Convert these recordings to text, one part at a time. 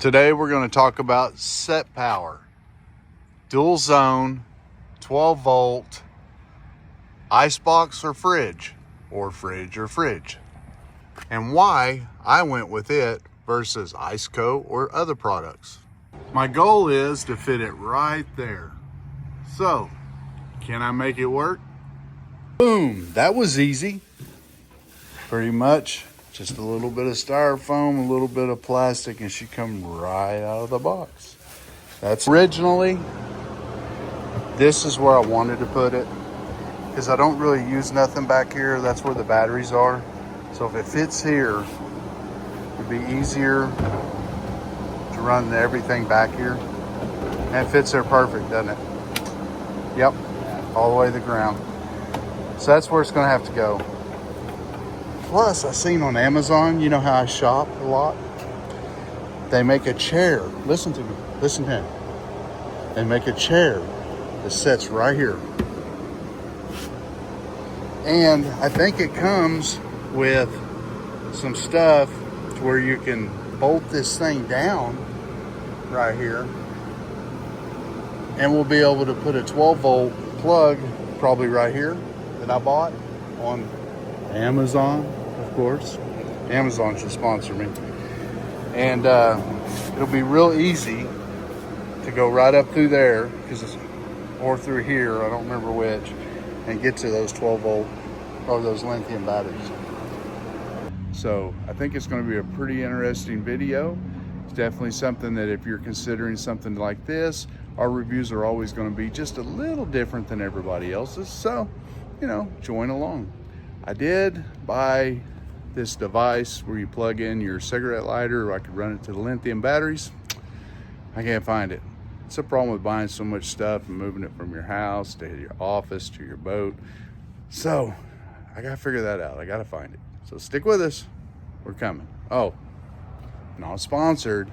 Today we're going to talk about Setpower, dual zone, 12 volt, icebox or fridge, or fridge, and why I went with it versus Iceco or other products. My goal is to fit it right there. So, can I make it work? Boom, that was easy. Pretty much just a little bit of styrofoam, a little bit of plastic, and she come right out of the box. That's originally, this is where I wanted to put it because I don't really use nothing back here. That's where the batteries are. So if it fits here, it'd be easier to run everything back here. And it fits there perfect, doesn't it? Yep, all the way to the ground. So that's where it's gonna have to go. Plus, I seen on Amazon, you know how I shop a lot? They make a chair. Listen to me. Listen to him. They make a chair that sits right here. And I think it comes with some stuff to where you can bolt this thing down right here. And we'll be able to put a 12 volt plug probably right here that I bought on Amazon. Of course, Amazon should sponsor me, and it'll be real easy to go right up through there or through here, I don't remember which, and get to those 12 volt or those lithium batteries. So I think it's going to be a pretty interesting video. It's definitely something that if you're considering something like this, our reviews are always going to be just a little different than everybody else's, so join along. I did buy this device where you plug in your cigarette lighter, or I could run it to the lithium batteries. I can't find it. It's a problem with buying so much stuff and moving it from your house to your office to your boat. So I gotta figure that out. I gotta find it. So stick with us. We're coming. Oh, not sponsored,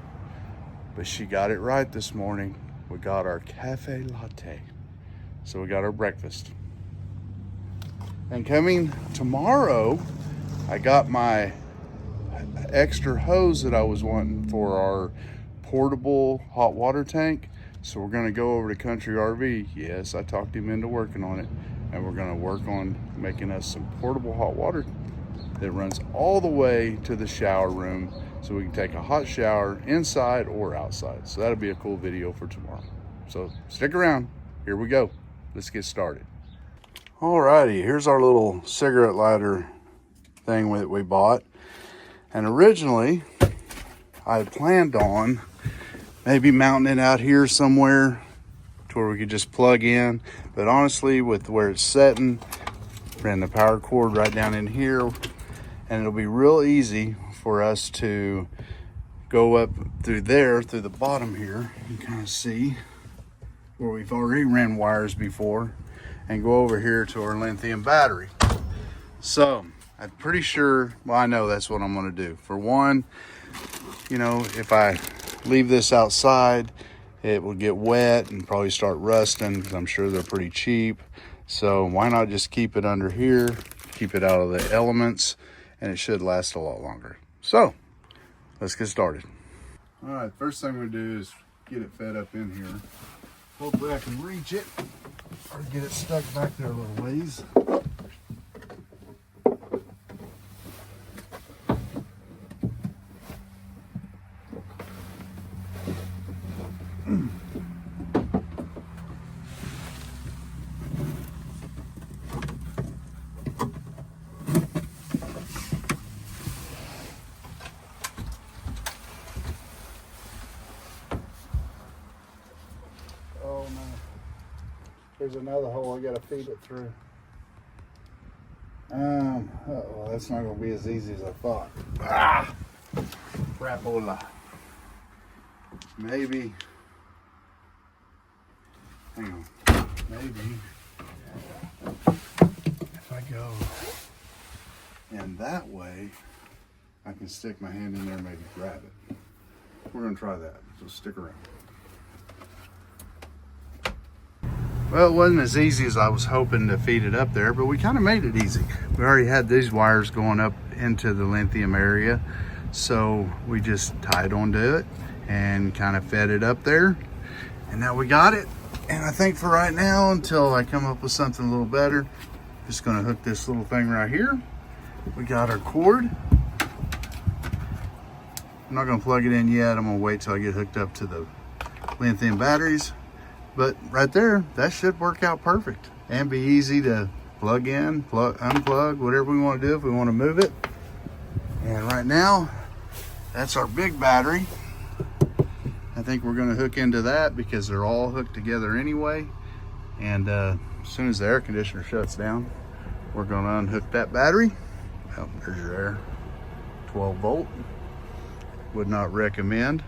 but she got it right this morning. We got our cafe latte. So we got our breakfast. And coming tomorrow, I got my extra hose that I was wanting for our portable hot water tank. So we're gonna go over to Country RV. Yes, I talked him into working on it. And we're gonna work on making us some portable hot water that runs all the way to the shower room so we can take a hot shower inside or outside. So that'll be a cool video for tomorrow. So stick around, here we go. Let's get started. Alrighty, here's our little cigarette lighter thing that we bought. And originally, I had planned on maybe mounting it out here somewhere to where we could just plug in. But honestly, with where it's setting, ran the power cord right down in here, and it'll be real easy for us to go up through there, through the bottom here. You can kind of see where we've already ran wires before, and go over here to our lithium battery. So I'm pretty sure, well, I know that's what I'm gonna do. For one, if I leave this outside, it will get wet and probably start rusting because I'm sure they're pretty cheap. So why not just keep it under here, keep it out of the elements, and it should last a lot longer. So let's get started. All right, first thing we do is get it fed up in here. Hopefully I can reach it or get it stuck back there a little ways. Oh no. There's another hole I gotta feed it through. Uh-oh, that's not gonna be as easy as I thought. Ah! Crapola. Maybe. Hang on. Maybe if I go in that way, I can stick my hand in there and maybe grab it. We're gonna try that, so stick around. Well, it wasn't as easy as I was hoping to feed it up there, but we kind of made it easy. We already had these wires going up into the lithium area, so we just tied onto it and kind of fed it up there. And now we got it. And I think for right now, until I come up with something a little better, just gonna hook this little thing right here. We got our cord. I'm not gonna plug it in yet. I'm gonna wait till I get hooked up to the lithium batteries. But right there, that should work out perfect and be easy to plug in, unplug, whatever we want to do if we want to move it. And right now, that's our big battery. I think we're going to hook into that because they're all hooked together anyway. And as soon as the air conditioner shuts down, we're going to unhook that battery. Oh, there's your air. 12 volt. Would not recommend.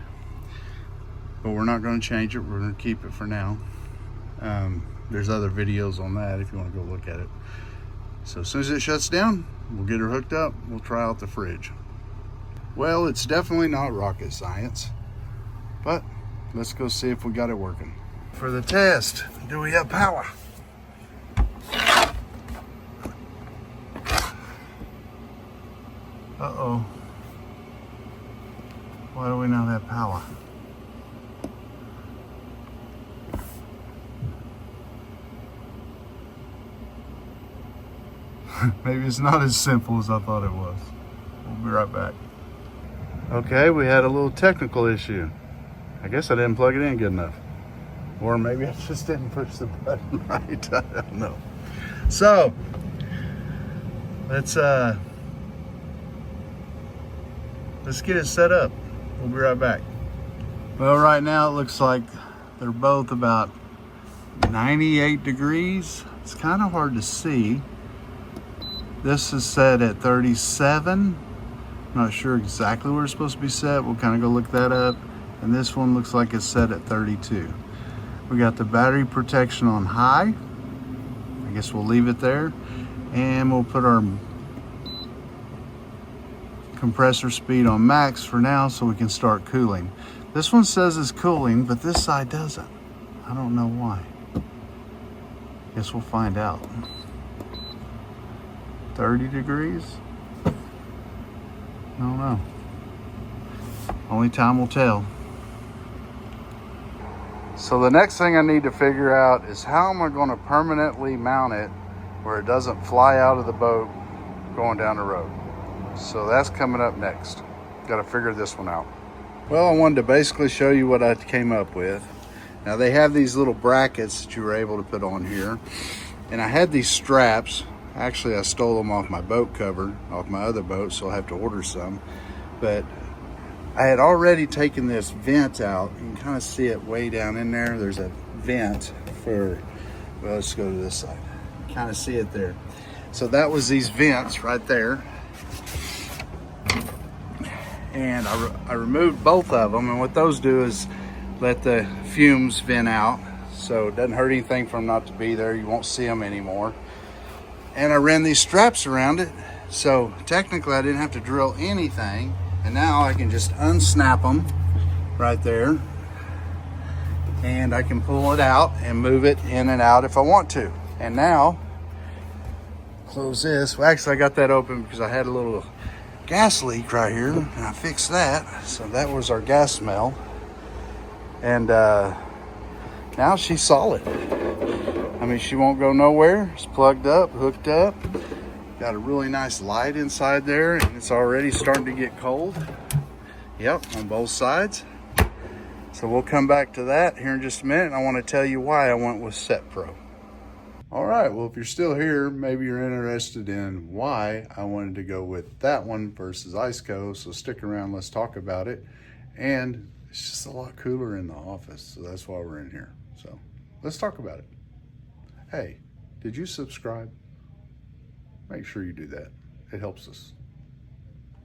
But we're not going to change it. We're going to keep it for now. There's other videos on that if you want to go look at it. So as soon as it shuts down, we'll get her hooked up. We'll try out the fridge. Well, it's definitely not rocket science. But let's go see if we got it working. For the test, do we have power? Uh-oh. Why do we not have power? Maybe it's not as simple as I thought it was. We'll be right back. Okay, we had a little technical issue. I guess I didn't plug it in good enough. Or maybe I just didn't push the button right. I don't know. So, let's get it set up. We'll be right back. Well, right now it looks like they're both about 98 degrees. It's kind of hard to see. This is set at 37. I'm not sure exactly where it's supposed to be set. We'll kind of go look that up. And this one looks like it's set at 32. We got the battery protection on high. I guess we'll leave it there. And we'll put our compressor speed on max for now so we can start cooling. This one says it's cooling, but this side doesn't. I don't know why. Guess we'll find out. 30 degrees? I don't know. Only time will tell. So the next thing I need to figure out is how am I going to permanently mount it where it doesn't fly out of the boat going down the road. So that's coming up next. Got to figure this one out. Well, I wanted to basically show you what I came up with. Now they have these little brackets that you were able to put on here. And I had these straps. Actually, I stole them off my boat cover, off my other boat, so I'll have to order some. But I had already taken this vent out. You can kind of see it way down in there. There's a vent for, well, let's go to this side. You kind of see it there. So that was these vents right there. And I removed both of them. And what those do is let the fumes vent out. So it doesn't hurt anything for them not to be there. You won't see them anymore. And I ran these straps around it. So technically I didn't have to drill anything. And now I can just unsnap them right there. And I can pull it out and move it in and out if I want to. And now, close this. Well, actually I got that open because I had a little gas leak right here. And I fixed that. So that was our gas smell. And now she's solid. I mean, she won't go nowhere. It's plugged up, hooked up. Got a really nice light inside there, and it's already starting to get cold. Yep, on both sides. So we'll come back to that here in just a minute. And I want to tell you why I went with Setpower. All right, well, if you're still here, maybe you're interested in why I wanted to go with that one versus Iceco. So stick around, let's talk about it. And it's just a lot cooler in the office, so that's why we're in here. So let's talk about it. Hey, did you subscribe? Make sure you do that. It helps us.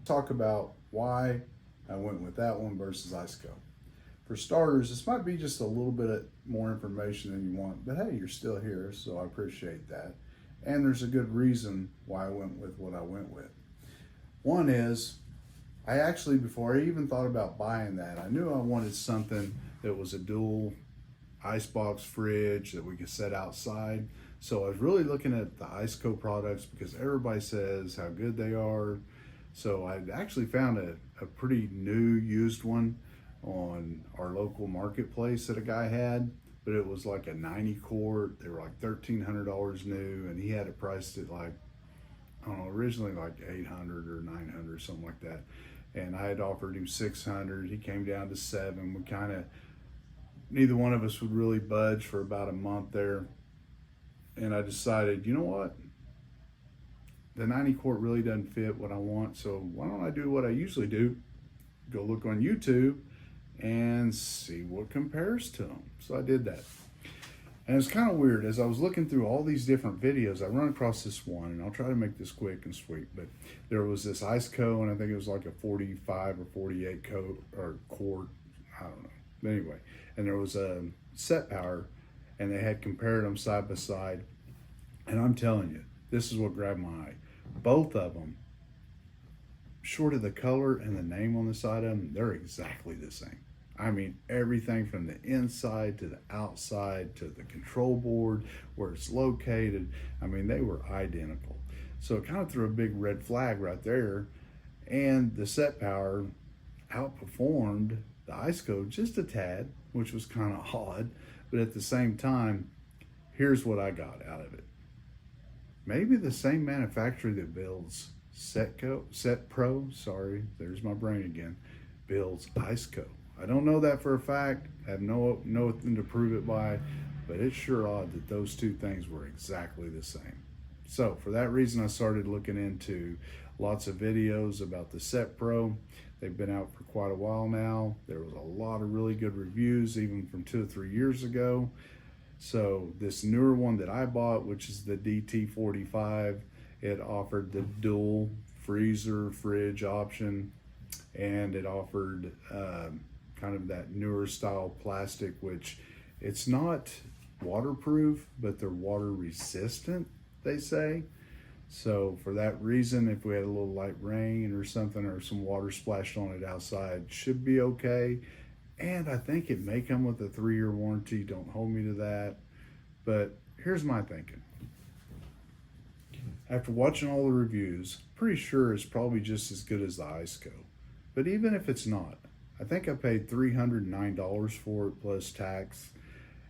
Talk about why I went with that one versus Iceco. For starters, this might be just a little bit more information than you want, but hey, you're still here, so I appreciate that. And there's a good reason why I went with what I went with. One is, I actually, before I even thought about buying that, I knew I wanted something that was a dual icebox fridge that we could set outside. So I was really looking at the Iceco products because everybody says how good they are. So I actually found a pretty new used one on our local marketplace that a guy had, but it was like a 90 quart. They were like $1,300 new, and he had it priced at like, I don't know, originally like 800 or 900, something like that. And I had offered him 600. He came down to 7. We kind of, neither one of us would really budge for about a month there. And I decided, you know what? The 90 quart really doesn't fit what I want. So why don't I do what I usually do? Go look on YouTube and see what compares to them. So I did that. And it's kind of weird. As I was looking through all these different videos, I run across this one, and I'll try to make this quick and sweet, but there was this Iceco, and I think it was like a 45 or 48 quart, I don't know. But anyway, and there was a Setpower, and they had compared them side by side. And I'm telling you, this is what grabbed my eye. Both of them, short of the color and the name on the side of them, they're exactly the same. I mean, everything from the inside to the outside to the control board, where it's located. I mean, they were identical. So it kind of threw a big red flag right there. And the Setpower outperformed the Iceco just a tad, which was kind of odd. But at the same time, here's what I got out of it. Maybe the same manufacturer that builds Setpro, sorry, there's my brain again, builds Iceco. I don't know that for a fact. I have nothing to prove it by, but it's sure odd that those two things were exactly the same. So for that reason, I started looking into lots of videos about the Setpro. They've been out for quite a while now. There was a lot of really good reviews, even from 2 or 3 years ago. So this newer one that I bought, which is the DT45, it offered the dual freezer fridge option, and it offered kind of that newer style plastic, which it's not waterproof, but they're water resistant, they say. So for that reason, if we had a little light rain or something, or some water splashed on it outside, should be okay. And I think it may come with a 3-year warranty. Don't hold me to that. But here's my thinking. After watching all the reviews, pretty sure it's probably just as good as the Iceco. But even if it's not, I think I paid $309 for it plus tax.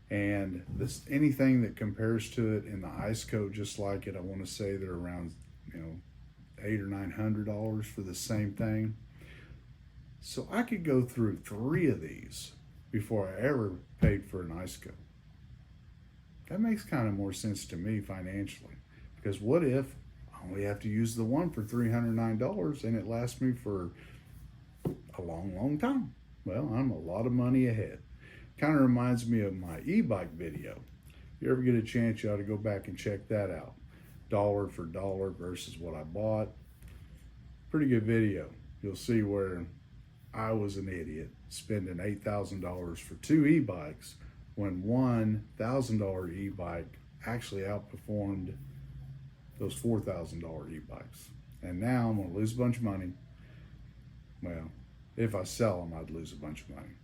And this, anything that compares to it in the Iceco, just like it, I want to say they're around, $800 or $900 for the same thing. So I could go through 3 of these before I ever paid for an Iceco. That makes kind of more sense to me financially, because what if I only have to use the one for $309 and it lasts me for a long time? Well, I'm a lot of money ahead. Kind of reminds me of my e-bike video. If you ever get a chance, you ought to go back and check that out. Dollar for dollar versus what I bought. Pretty good video. You'll see where I was an idiot spending $8,000 for 2 e-bikes when $1,000 e-bike actually outperformed those $4,000 e-bikes. And now I'm gonna lose a bunch of money. Well, if I sell them, I'd lose a bunch of money.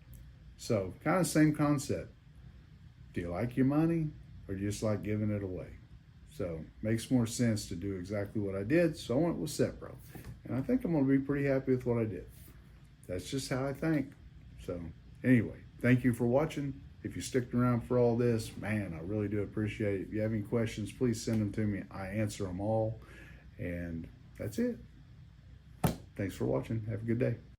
So kind of same concept. Do you like your money, or do you just like giving it away? So makes more sense to do exactly what I did. So I went with Setpro, and I think I'm gonna be pretty happy with what I did. That's just how I think. So anyway, thank you for watching. If you sticked around for all this, man, I really do appreciate it. If you have any questions, please send them to me. I answer them all. And that's it. Thanks for watching. Have a good day.